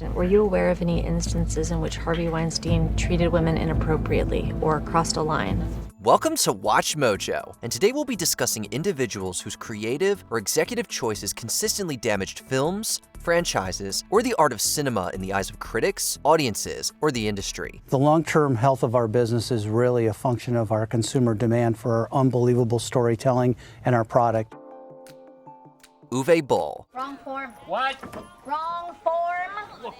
Were you aware of any instances in which Harvey Weinstein treated women inappropriately or crossed a line? Welcome to Watch Mojo, and today we'll be discussing individuals whose creative or executive choices consistently damaged films, franchises, or the art of cinema in the eyes of critics, audiences, or the industry. The long-term health of our business is really a function of our consumer demand for our unbelievable storytelling and our product. Uwe Boll. Wrong form. What? Wrong form. Look,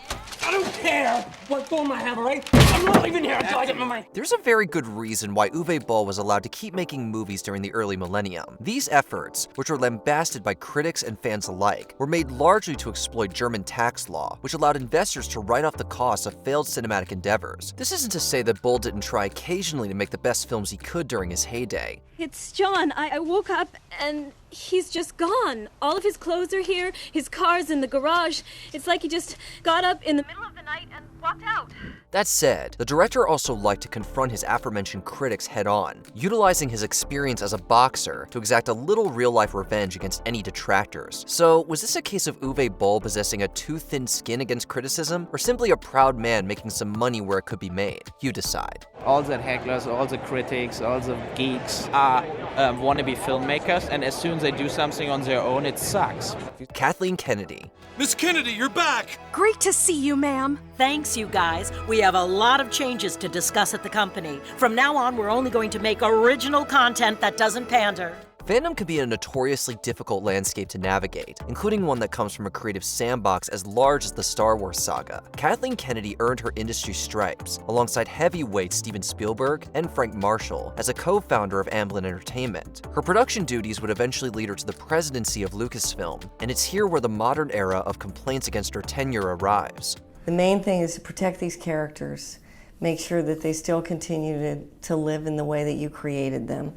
I don't care what form I have, all right? I'm not leaving here until I get my money. There's a very good reason why Uwe Boll was allowed to keep making movies during the early millennium. These efforts, which were lambasted by critics and fans alike, were made largely to exploit German tax law, which allowed investors to write off the costs of failed cinematic endeavors. This isn't to say that Boll didn't try occasionally to make the best films he could during his heyday. It's John. I woke up and he's just gone. All of his clothes are here, his car's in the garage. It's like he just got up in the middle of the night and walked out. That said, the director also liked to confront his aforementioned critics head-on, utilizing his experience as a boxer to exact a little real-life revenge against any detractors. So, was this a case of Uwe Boll possessing a too thin skin against criticism, or simply a proud man making some money where it could be made? You decide. All the hecklers, all the critics, all the geeks are wannabe filmmakers, and as soon as they do something on their own, it sucks. Kathleen Kennedy. Miss Kennedy, you're back! Great to see you, ma'am. Thanks, you guys. We have a lot of changes to discuss at the company. From now on, we're only going to make original content that doesn't pander. Fandom can be a notoriously difficult landscape to navigate, including one that comes from a creative sandbox as large as the Star Wars saga. Kathleen Kennedy earned her industry stripes alongside heavyweights Steven Spielberg and Frank Marshall as a co-founder of Amblin Entertainment. Her production duties would eventually lead her to the presidency of Lucasfilm, and it's here where the modern era of complaints against her tenure arrives. The main thing is to protect these characters, make sure that they still continue to live in the way that you created them,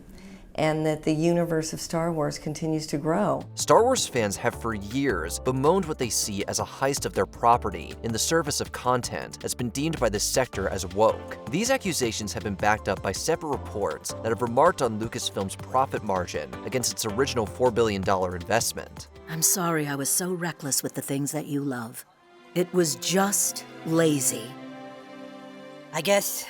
and that the universe of Star Wars continues to grow. Star Wars fans have for years bemoaned what they see as a heist of their property in the service of content that's been deemed by this sector as woke. These accusations have been backed up by separate reports that have remarked on Lucasfilm's profit margin against its original $4 billion investment. I'm sorry I was so reckless with the things that you love. It was just lazy. I guess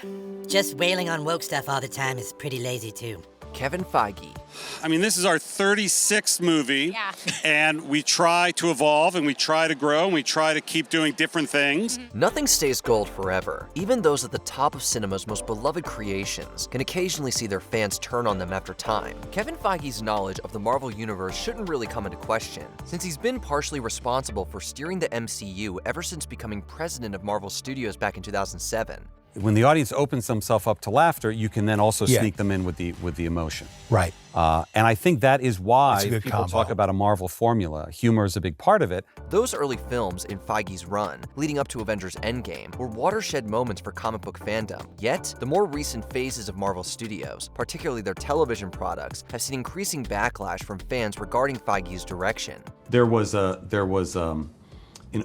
just wailing on woke stuff all the time is pretty lazy too. Kevin Feige. I mean, this is our 36th movie, and we try to evolve, and we try to grow, and we try to keep doing different things. Nothing stays gold forever. Even those at the top of cinema's most beloved creations can occasionally see their fans turn on them after time. Kevin Feige's knowledge of the Marvel Universe shouldn't really come into question, since he's been partially responsible for steering the MCU ever since becoming president of Marvel Studios back in 2007. When the audience opens themselves up to laughter, you can then also sneak them in with the emotion. Right. And I think that is why people combo. talk about a Marvel formula. Humor is a big part of it. Those early films in Feige's run, leading up to Avengers Endgame, were watershed moments for comic book fandom. Yet, the more recent phases of Marvel Studios, particularly their television products, have seen increasing backlash from fans regarding Feige's direction. There was an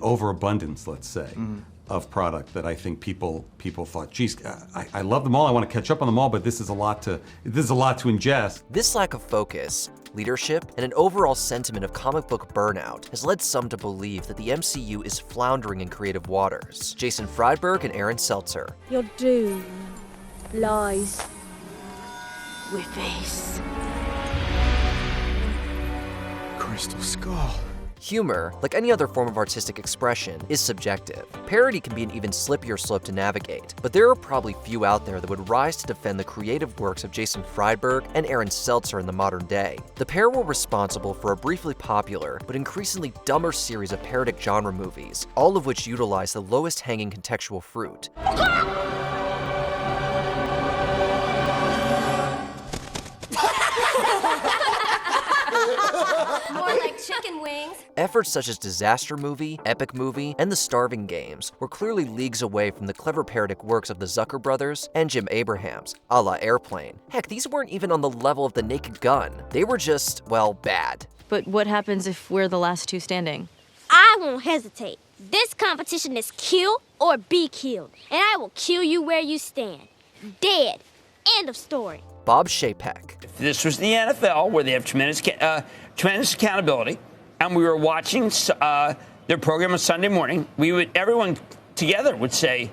overabundance, let's say, of product that I think people thought, geez, I love them all. I want to catch up on them all, but this is a lot to ingest. This lack of focus, leadership, and an overall sentiment of comic book burnout has led some to believe that the MCU is floundering in creative waters. Jason Friedberg and Aaron Seltzer. Your doom lies with this. Crystal Skull. Humor, like any other form of artistic expression, is subjective. Parody can be an even slippier slope to navigate, but there are probably few out there that would rise to defend the creative works of Jason Friedberg and Aaron Seltzer in the modern day. The pair were responsible for a briefly popular, but increasingly dumber series of parodic genre movies, all of which utilize the lowest hanging contextual fruit. More like chicken wings. Efforts such as Disaster Movie, Epic Movie, and The Starving Games were clearly leagues away from the clever parodic works of the Zucker brothers and Jim Abrahams, a la Airplane. Heck, these weren't even on the level of The Naked Gun. They were just, well, bad. But what happens if we're the last two standing? I won't hesitate. This competition is kill or be killed, and I will kill you where you stand. Dead. End of story. Bob Chapek. If this was the NFL, where they have tremendous accountability, and we were watching their program on Sunday morning, everyone together would say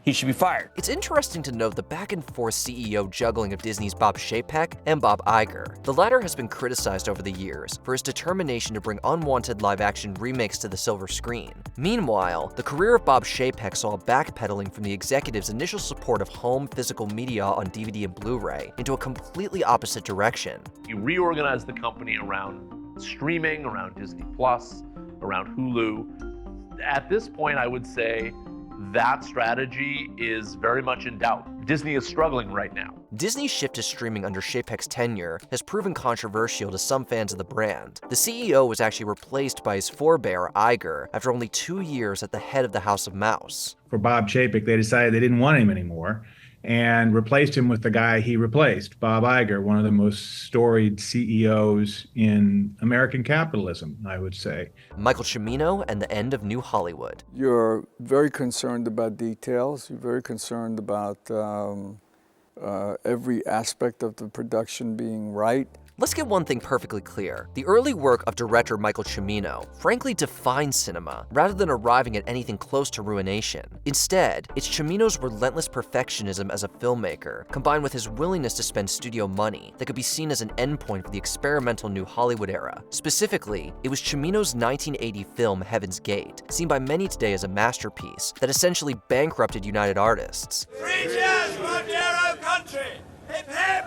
he should be fired. It's interesting to note the back-and-forth CEO juggling of Disney's Bob Chapek and Bob Iger. The latter has been criticized over the years for his determination to bring unwanted live-action remakes to the silver screen. Meanwhile, the career of Bob Chapek saw a backpedaling from the executive's initial support of home physical media on DVD and Blu-ray into a completely opposite direction. You reorganized the company around streaming, around Disney Plus, around Hulu. At this point, I would say that strategy is very much in doubt. Disney is struggling right now. Disney's shift to streaming under Chapek's tenure has proven controversial to some fans of the brand. The CEO was actually replaced by his forebear, Iger, after only 2 years at the head of the House of Mouse. For Bob Chapek, they decided they didn't want him anymore and replaced him with the guy he replaced, Bob Iger, one of the most storied CEOs in American capitalism, I would say. Michael Cimino and the end of New Hollywood. You're very concerned about details. You're very concerned about every aspect of the production being right. Let's get one thing perfectly clear. The early work of director Michael Cimino frankly defined cinema, rather than arriving at anything close to ruination. Instead, it's Cimino's relentless perfectionism as a filmmaker, combined with his willingness to spend studio money, that could be seen as an endpoint for the experimental New Hollywood era. Specifically, it was Cimino's 1980 film Heaven's Gate, seen by many today as a masterpiece, that essentially bankrupted United Artists. 3 cheers for our dear old country! Hip hip!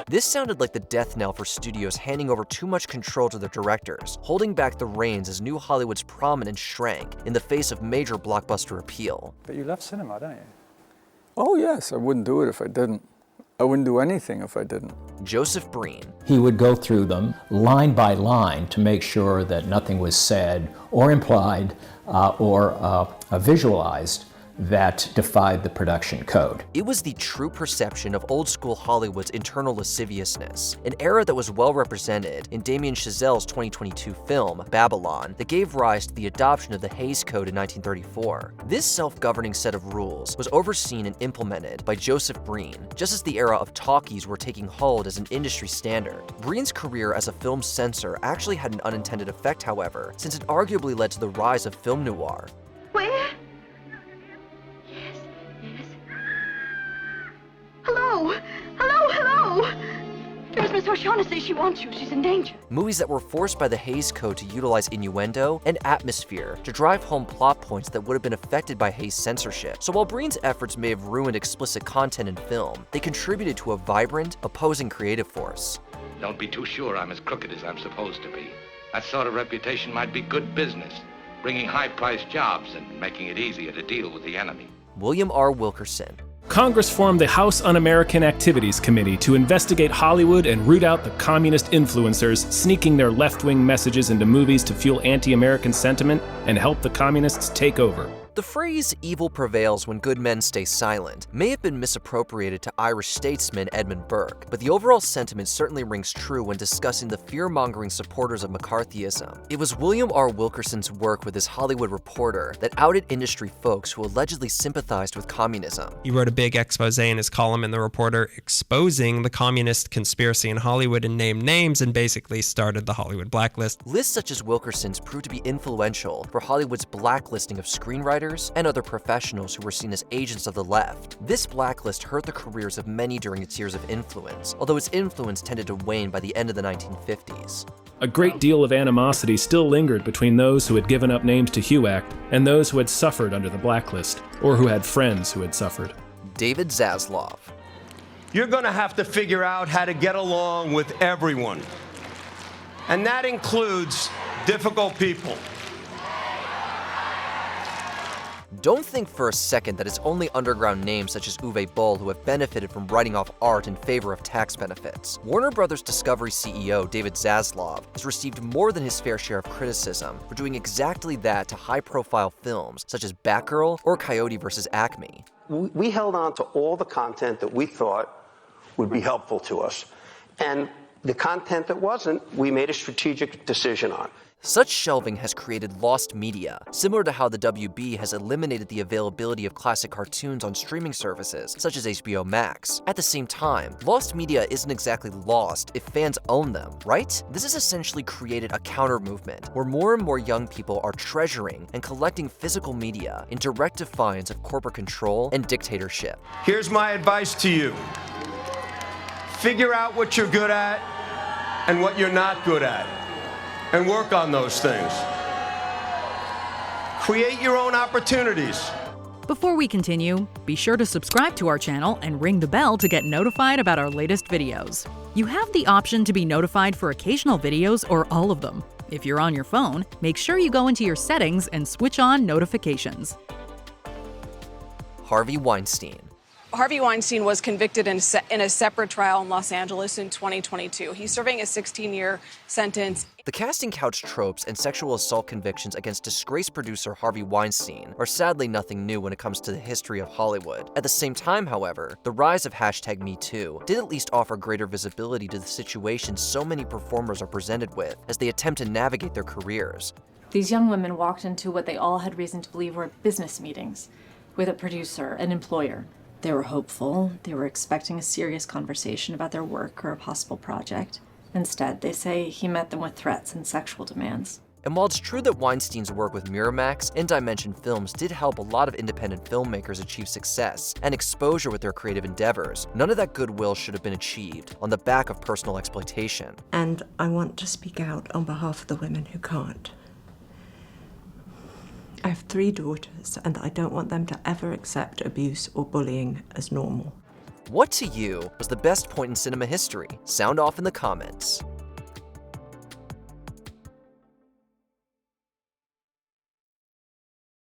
This sounded like the death knell for studios handing over too much control to their directors, holding back the reins as New Hollywood's prominence shrank in the face of major blockbuster appeal. But you love cinema, don't you? Oh yes, I wouldn't do it if I didn't. I wouldn't do anything if I didn't. Joseph Breen. He would go through them line by line to make sure that nothing was said or implied or visualized that defied the production code. It was the true perception of old-school Hollywood's internal lasciviousness, an era that was well represented in Damien Chazelle's 2022 film, Babylon, that gave rise to the adoption of the Hays Code in 1934. This self-governing set of rules was overseen and implemented by Joseph Breen, just as the era of talkies were taking hold as an industry standard. Breen's career as a film censor actually had an unintended effect, however, since it arguably led to the rise of film noir. Where? Hello! Hello, hello! Here's Miss O'Shaughnessy. She wants you. She's in danger. Movies that were forced by the Hays Code to utilize innuendo and atmosphere to drive home plot points that would have been affected by Hays censorship. So while Breen's efforts may have ruined explicit content in film, they contributed to a vibrant, opposing creative force. Don't be too sure I'm as crooked as I'm supposed to be. That sort of reputation might be good business, bringing high-priced jobs and making it easier to deal with the enemy. William R. Wilkerson. Congress formed the House Un-American Activities Committee to investigate Hollywood and root out the communist influencers sneaking their left-wing messages into movies to fuel anti-American sentiment and help the communists take over. The phrase, evil prevails when good men stay silent, may have been misappropriated to Irish statesman Edmund Burke, but the overall sentiment certainly rings true when discussing the fear-mongering supporters of McCarthyism. It was William R. Wilkerson's work with his Hollywood Reporter that outed industry folks who allegedly sympathized with communism. He wrote a big expose in his column in the Reporter exposing the communist conspiracy in Hollywood and named names and basically started the Hollywood blacklist. Lists such as Wilkerson's proved to be influential for Hollywood's blacklisting of screenwriters and other professionals who were seen as agents of the left. This blacklist hurt the careers of many during its years of influence, although its influence tended to wane by the end of the 1950s. A great deal of animosity still lingered between those who had given up names to HUAC and those who had suffered under the blacklist, or who had friends who had suffered. David Zaslav. You're gonna have to figure out how to get along with everyone. And that includes difficult people. Don't think for a second that it's only underground names such as Uwe Boll who have benefited from writing off art in favor of tax benefits. Warner Brothers Discovery CEO David Zaslav has received more than his fair share of criticism for doing exactly that to high-profile films such as Batgirl or Coyote vs. Acme. We held on to all the content that we thought would be helpful to us. And The content that wasn't, we made a strategic decision on. Such shelving has created lost media, similar to how the WB has eliminated the availability of classic cartoons on streaming services, such as HBO Max. At the same time, lost media isn't exactly lost if fans own them, right? This has essentially created a counter-movement, where more and more young people are treasuring and collecting physical media in direct defiance of corporate control and dictatorship. Here's my advice to you. Figure out what you're good at and what you're not good at, and work on those things. Create your own opportunities. Before we continue, be sure to subscribe to our channel and ring the bell to get notified about our latest videos. You have the option to be notified for occasional videos or all of them. If you're on your phone, make sure you go into your settings and switch on notifications. Harvey Weinstein. Harvey Weinstein was convicted in a separate trial in Los Angeles in 2022. He's serving a 16-year sentence. The casting couch tropes and sexual assault convictions against disgraced producer Harvey Weinstein are sadly nothing new when it comes to the history of Hollywood. At the same time, however, the rise of #MeToo did at least offer greater visibility to the situation so many performers are presented with as they attempt to navigate their careers. These young women walked into what they all had reason to believe were business meetings with a producer, an employer. They were hopeful. They were expecting a serious conversation about their work or a possible project. Instead, they say he met them with threats and sexual demands. And while it's true that Weinstein's work with Miramax and Dimension Films did help a lot of independent filmmakers achieve success and exposure with their creative endeavors, none of that goodwill should have been achieved on the back of personal exploitation. And I want to speak out on behalf of the women who can't. I have 3 daughters, and I don't want them to ever accept abuse or bullying as normal. What to you was the best point in cinema history? Sound off in the comments.